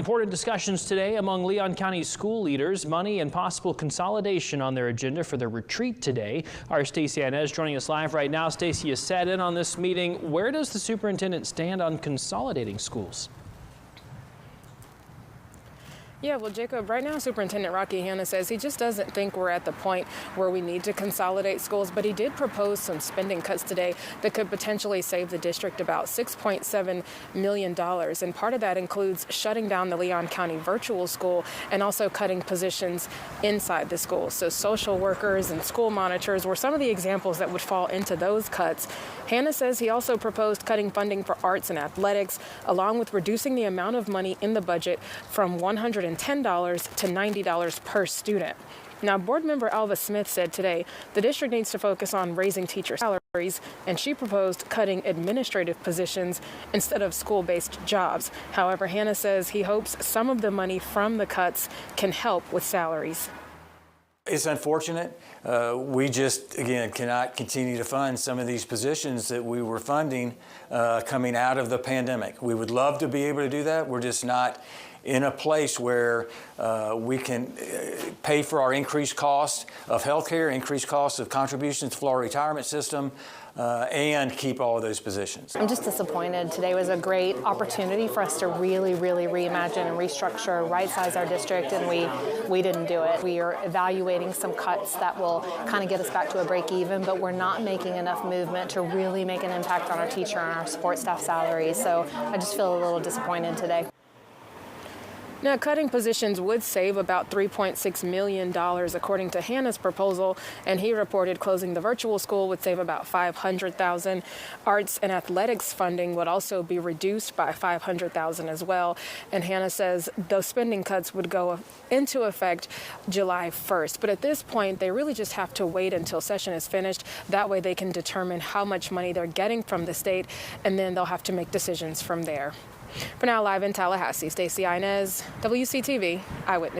Important discussions today among Leon County school leaders, money and possible consolidation on their agenda for their retreat today. Our Stacey Inez joining us live right now. Stacey, you sat in on this meeting. Where does the superintendent stand on consolidating schools? Yeah, well, Jacob, right now Superintendent Rocky Hanna says he just doesn't think we're at the point where we need to consolidate schools, but he did propose some spending cuts today that could potentially save the district about $6.7 million. And part of that includes shutting down the Leon County virtual school and also cutting positions inside the school. So social workers and school monitors were some of the examples that would fall into those cuts. Hanna says he also proposed cutting funding for arts and athletics, along with reducing the amount of money in the budget from $110 to $90 per student. Now, board member Alva Smith said today the district needs to focus on raising teacher salaries, and she proposed cutting administrative positions instead of school-based jobs. However, Hanna says he hopes some of the money from the cuts can help with salaries. It's unfortunate. We just, again, cannot continue to fund some of these positions that we were funding coming out of the pandemic. We would love to be able to do that. We're just not in a place where we can pay for our increased cost of healthcare, increased costs of contributions to our retirement system, and keep all of those positions. I'm just disappointed. Today was a great opportunity for us to really reimagine and restructure, right-size our district, and we didn't do it. We are evaluating some cuts that will kind of get us back to a break even, but we're not making enough movement to really make an impact on our teacher and our support staff salaries. So I just feel a little disappointed today. Now, cutting positions would save about $3.6 million, according to Hanna's proposal, and he reported closing the virtual school would save about $500,000. Arts and athletics funding would also be reduced by $500,000 as well. And Hanna says those spending cuts would go into effect July 1st. But at this point, they really just have to wait until session is finished. That way they can determine how much money they're getting from the state, and then they'll have to make decisions from there. For now, live in Tallahassee, Stacey Inez, WCTV Eyewitness.